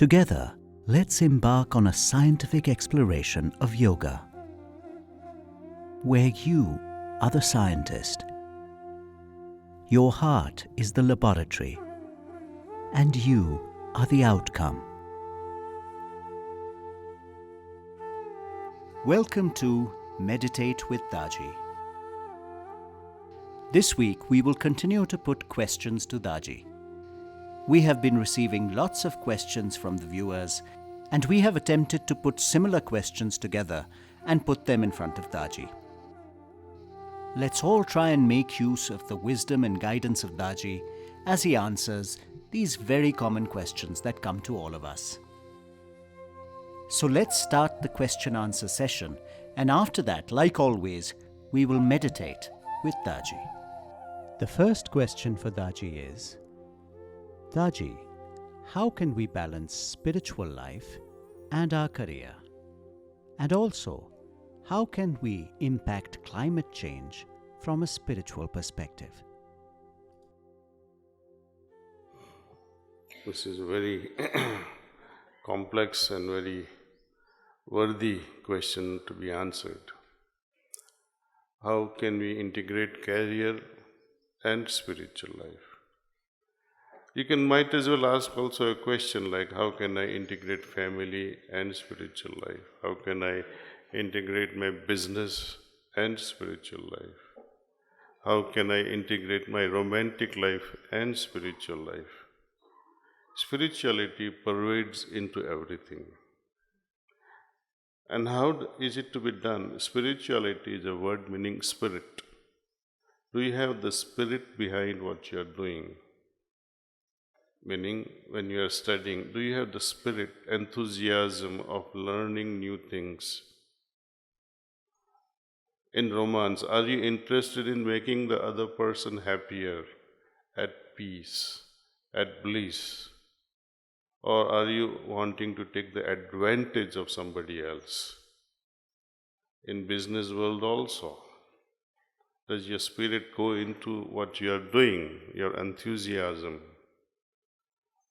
Together, let's embark on a scientific exploration of yoga, where you are the scientist, your heart is the laboratory, and you are the outcome. Welcome to Meditate with Daaji. This week we will continue to put questions to Daaji. We have been receiving lots of questions from the viewers, and we have attempted to put similar questions together and put them in front of Daaji. Let's all try and make use of the wisdom and guidance of Daaji as he answers these very common questions that come to all of us. So let's start the question-answer session, and after that, like always, we will meditate with Daaji. The first question for Daaji is, Daaji, how can we balance spiritual life and our career? And also, how can we impact climate change from a spiritual perspective? This is a very complex and very worthy question to be answered. How can we integrate career and spiritual life? You might as well ask also a question like, how can I integrate family and spiritual life? How can I integrate my business and spiritual life? How can I integrate my romantic life and spiritual life? Spirituality pervades into everything. And how is it to be done? Spirituality is a word meaning spirit. Do you have the spirit behind what you are doing? Meaning, when you are studying, do you have the spirit, enthusiasm of learning new things? In romance, are you interested in making the other person happier, at peace, at bliss? Or are you wanting to take the advantage of somebody else? In business world also, does your spirit go into what you are doing, your enthusiasm,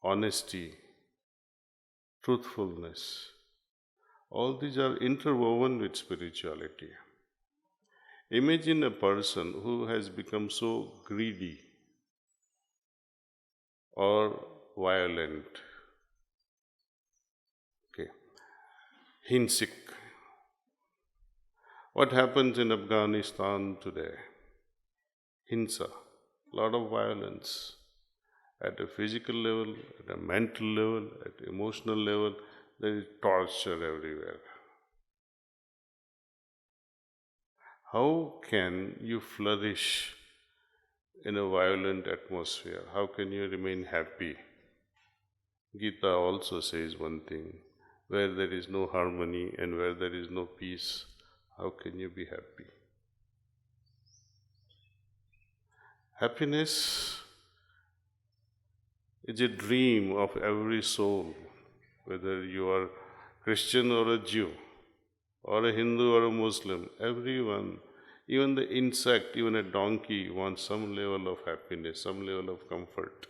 honesty, truthfulness? All these are interwoven with spirituality. Imagine a person who has become so greedy or violent, hinsic. What happens in Afghanistan today? Hinsa, a lot of violence. At a physical level, at a mental level, at emotional level, there is torture everywhere. How can you flourish in a violent atmosphere? How can you remain happy? Gita also says one thing, where there is no harmony and where there is no peace, how can you be happy? Happiness is a dream of every soul, whether you are Christian or a Jew, or a Hindu or a Muslim. Everyone, even the insect, even a donkey wants some level of happiness, some level of comfort.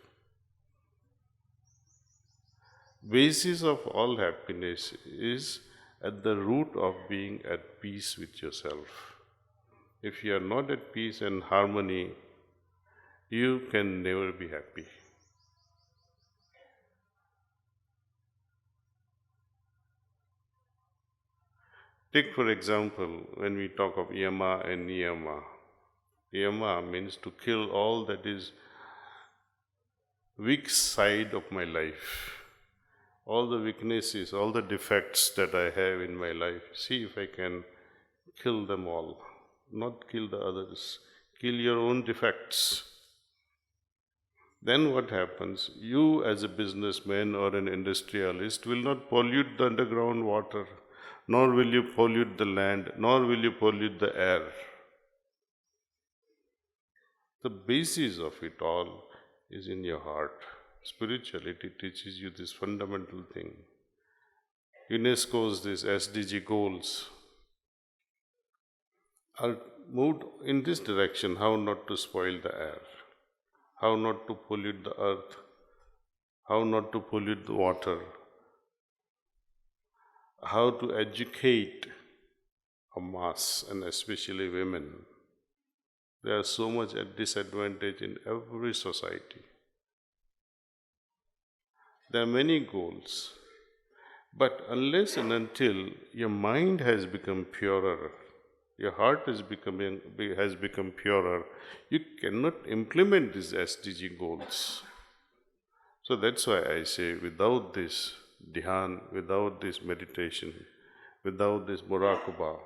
Basis of all happiness is at the root of being at peace with yourself. If you are not at peace and harmony, you can never be happy. Take for example, when we talk of yama and niyama. Yama means to kill all that is weak side of my life. All the weaknesses, all the defects that I have in my life, see if I can kill them all. Not kill the others, kill your own defects. Then what happens? You as a businessman or an industrialist will not pollute the underground water, nor will you pollute the land, nor will you pollute the air. The basis of it all is in your heart. Spirituality teaches you this fundamental thing. UNESCO's these SDG goals are moved in this direction, how not to spoil the air, how not to pollute the earth, how not to pollute the water, how to educate a mass and especially women. There are so much at disadvantage in every society. There are many goals, but unless and until your mind has become purer, your heart has become purer, you cannot implement these SDG goals. So that's why I say without this dhyan, without this meditation, without this muraqabah,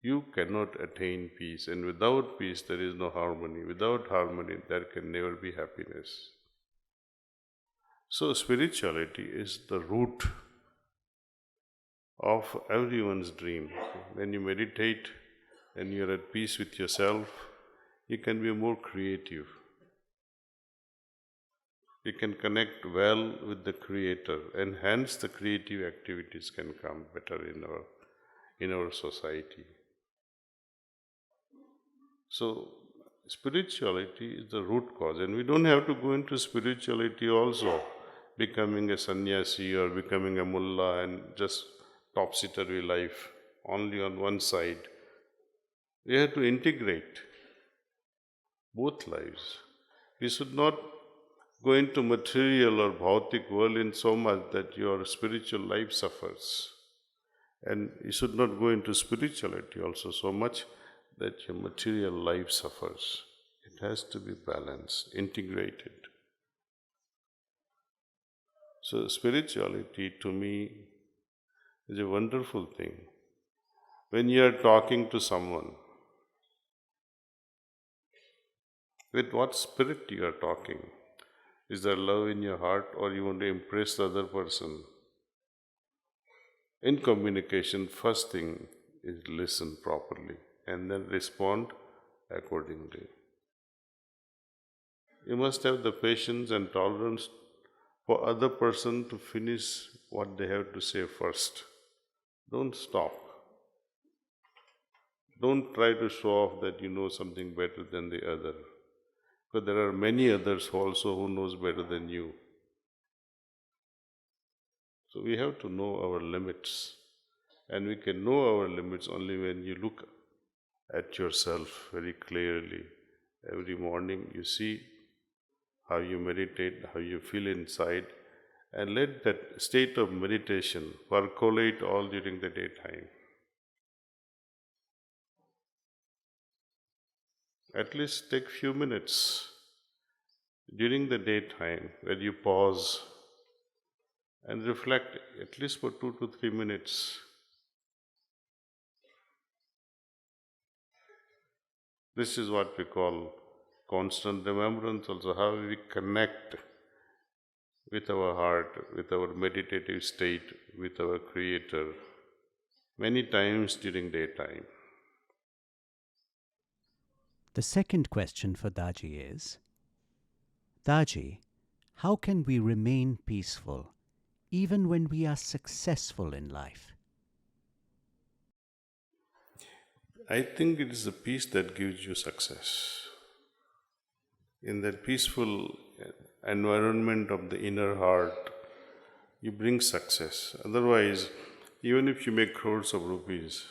you cannot attain peace. And without peace, there is no harmony. Without harmony, there can never be happiness. So, spirituality is the root of everyone's dream. When you meditate and you're at peace with yourself, you can be more creative. You can connect well with the Creator, and hence the creative activities can come better in our society. So, spirituality is the root cause, and we don't have to go into spirituality also, becoming a sannyasi or becoming a mullah and just topsy-turvy life only on one side. We have to integrate both lives. We should not go into material or bhautik world in so much that your spiritual life suffers. And you should not go into spirituality also so much that your material life suffers. It has to be balanced, integrated. So, spirituality to me is a wonderful thing. When you are talking to someone, with what spirit you are talking? Is there love in your heart, or you want to impress the other person? In communication, first thing is listen properly and then respond accordingly. You must have the patience and tolerance for other person to finish what they have to say first. Don't stop. Don't try to show off that you know something better than the other. But there are many others also who knows better than you. So we have to know our limits. And we can know our limits only when you look at yourself very clearly. Every morning you see how you meditate, how you feel inside, and let that state of meditation percolate all during the daytime. At least take few minutes during the daytime where you pause and reflect at least for 2 to 3 minutes. This is what we call constant remembrance, also how we connect with our heart, with our meditative state, with our Creator, many times during daytime. The second question for Daaji is, Daaji, how can we remain peaceful even when we are successful in life? I think it is the peace that gives you success. In that peaceful environment of the inner heart, you bring success. Otherwise, even if you make crores of rupees,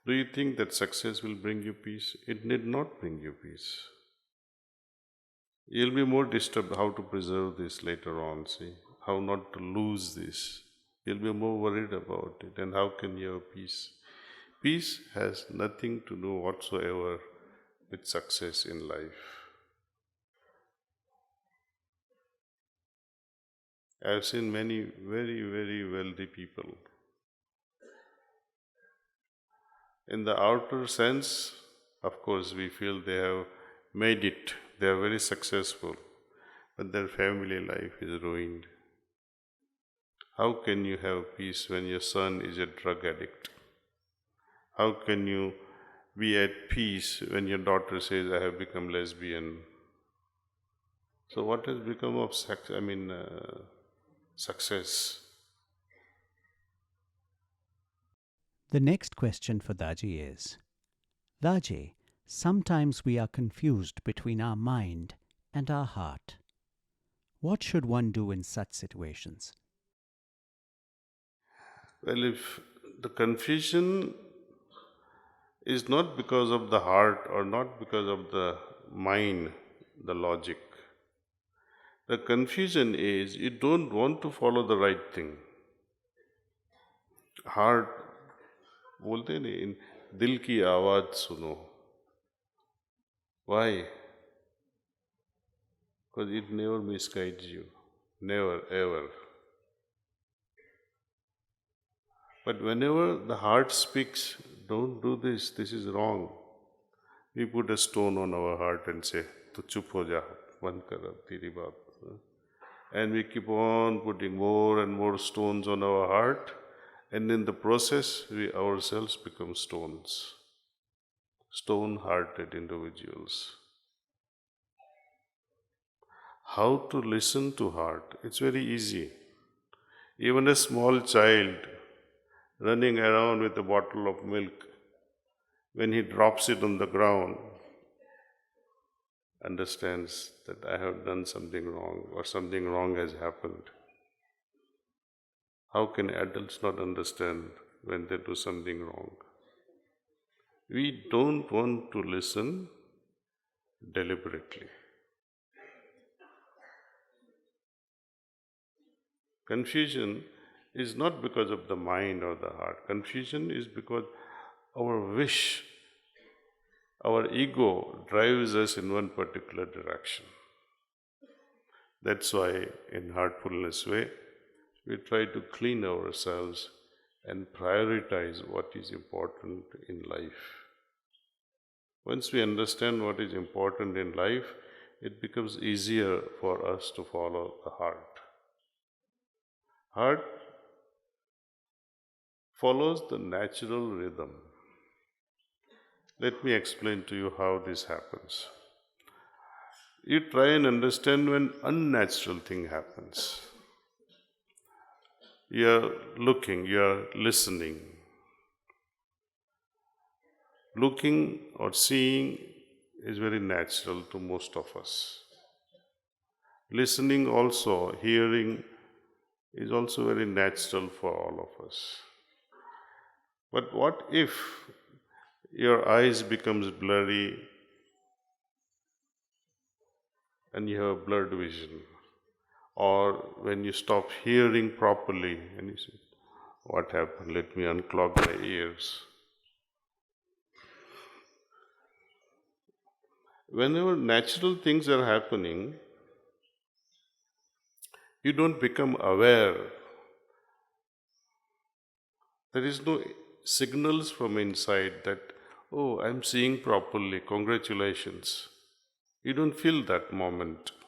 do you think that success will bring you peace? It need not bring you peace. You'll be more disturbed how to preserve this later on, see, how not to lose this. You'll be more worried about it, and how can you have peace? Peace has nothing to do whatsoever with success in life. I've seen many very, very wealthy people. In the outer sense, of course, we feel they have made it, they are very successful, but their family life is ruined. How can you have peace when your son is a drug addict? How can you be at peace when your daughter says, I have become lesbian? So what has become of success? The next question for Daaji is, Daaji, sometimes we are confused between our mind and our heart. What should one do in such situations? Well, if the confusion is not because of the heart or not because of the mind, the logic. The confusion is you don't want to follow the right thing. Heart बोलते नहीं इन दिल की आवाज सुनो. Why? Because it never misguides you. Never, ever. But whenever the heart speaks, don't do this, this is wrong. We put a stone on our heart and say, "Tu chup ho ja, band kar ab teri baat." And we keep on putting more and more stones on our heart, and in the process, we ourselves become stones. Stone-hearted individuals. How to listen to heart? It's very easy. Even a small child running around with a bottle of milk, when he drops it on the ground, understands that I have done something wrong or something wrong has happened. How can adults not understand when they do something wrong? We don't want to listen deliberately. Confusion is not because of the mind or the heart. Confusion is because our wish, our ego drives us in one particular direction. That's why in heartfulness way, we try to clean ourselves and prioritize what is important in life. Once we understand what is important in life, it becomes easier for us to follow the heart. Heart follows the natural rhythm. Let me explain to you how this happens. You try and understand when unnatural thing happens. You are looking, you are listening. Looking or seeing is very natural to most of us. Listening also, hearing is also very natural for all of us. But what if your eyes becomes blurry and you have blurred vision? Or when you stop hearing properly and you say, "What happened? Let me unclog my ears." Whenever natural things are happening, you don't become aware. There is no signals from inside that, "Oh, I'm seeing properly, congratulations." You don't feel that moment.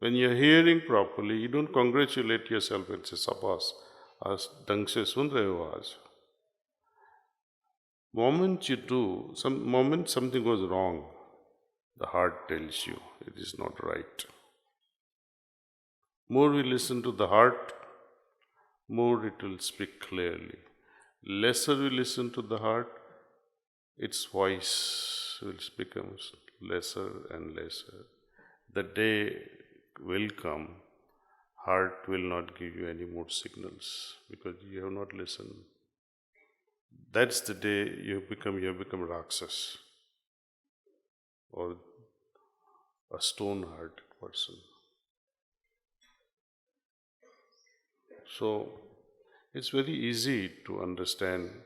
When you're hearing properly, you don't congratulate yourself and say, "Sabas, aaj dang se sun rahe ho aaj." Moment you do, moment something goes wrong, the heart tells you it is not right. More we listen to the heart, more it will speak clearly. Lesser we listen to the heart, its voice will become lesser and lesser. The day will come, heart will not give you any more signals because you have not listened. That's the day you have become Rakshas or a stone-hearted person. So it's very easy to understand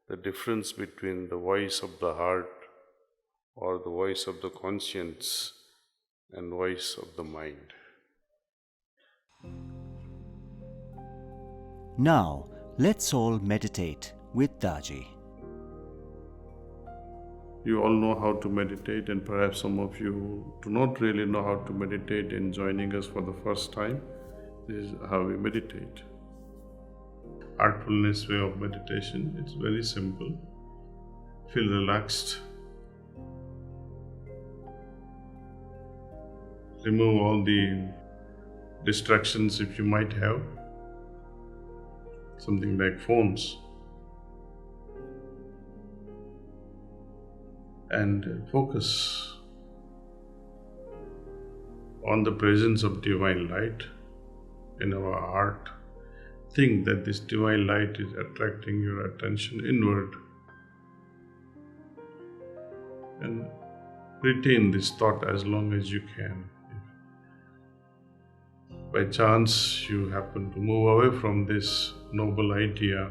the difference between the voice of the heart or the voice of the conscience and voice of the mind. Now, let's all meditate with Daaji. You all know how to meditate, and perhaps some of you do not really know how to meditate and joining us for the first time. This is how we meditate. Heartfulness way of meditation. It's very simple. Feel relaxed. Remove all the distractions if you might have. Something like phones. And focus on the presence of divine light in our heart. think that this divine light is attracting your attention inward, and retain this thought as long as you can. If by chance you happen to move away from this noble idea,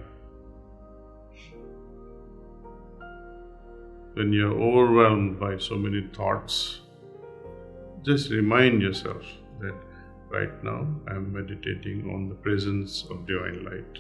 when you're overwhelmed by so many thoughts, just remind yourself that right now I am meditating on the presence of divine light.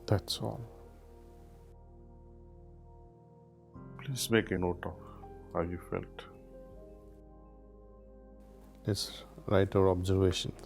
That's all. Please make a note of how you felt. Let's write our observations.